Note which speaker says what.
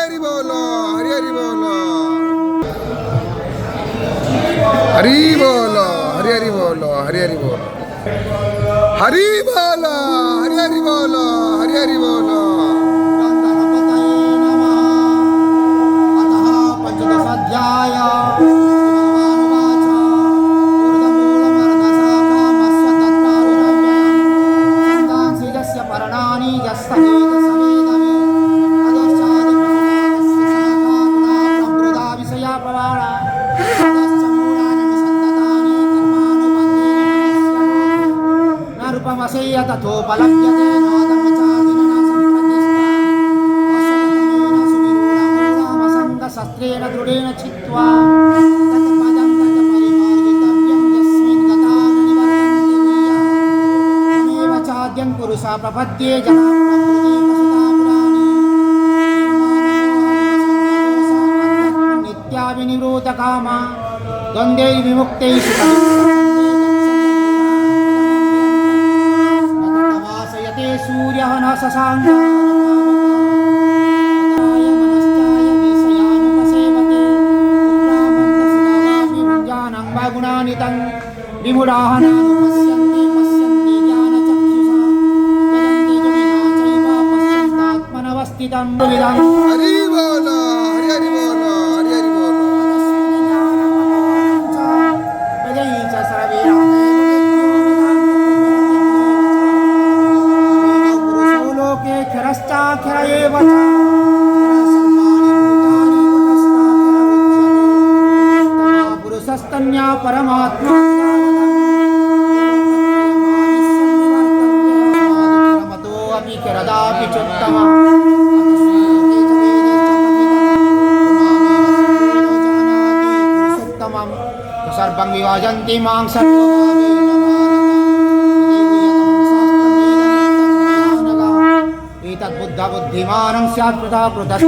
Speaker 1: हरि बोलो हरि हरि बोलो हरि बोलो हरि हरि बोलो हरि हरि बोलो हरि बोलो हरि हरि बोलो हरि हरि बोलो
Speaker 2: गणपतये नमः। अतः पंचदशाध्याय भगवानुवाच ऊर्ध्वमूलमर्धशाखामश्वत्थत्वारुणव्ययम् छन्दांसि यस्य पर्णानि यस्तवेदसवेदमे अधश्चादिप्रसुता तस्य शाखा गुणा प्रवृद्धा विषया प्रवाळा अधश्च मूलानि निसन्ततानि कर्मानुबन्धेन मनस्य लोके न रूपमसेय तथोपलभ्यते नादमचादिन न सम्प्रतिष्ठा अश्वत्थतमेन सुविरूढमूढमसङ्गशस्त्रेण दृढेन छित्त्वा तत्पदं तत्परिमार्गितव्यं यस्मिन् गता न निवर्तन्ते गुह्यात् तमेव चाद्यं पुरुषः प्रपद्ये जनां प्रकृति प्रसुता पुराणी निर्माणमोहविसङ्गदोषा नित्याविनिवृतकामा द्वन्द्वैर्विमुक्तैः वासयते सूर्यः न शशाङ्कः मनश्चाय विषयानुपसेवते पुत्रामन्तसुतावापि गुणानि तं विमूढाः नानुपश्यन्ति पश्यन्ति ज्ञानचक्षुषा यदन्ति जनिना चैव पश्यन्तात्मनवस्थितं विदं
Speaker 1: हरि बोलो हरि हरि बोलो हरि हरि बोलो
Speaker 2: खरश्चाखर एव च सर्वाणि भूतानि कुतश्चाखर उच्यते पुरुषस्तन्या परमात्मा अपि किरदापि चोत्तमः सर्वं विभाजन्ति मां सर्वभावेन भारत एतद्बुद्धबुद्धिमानं स्यात् कृतः कृतश्च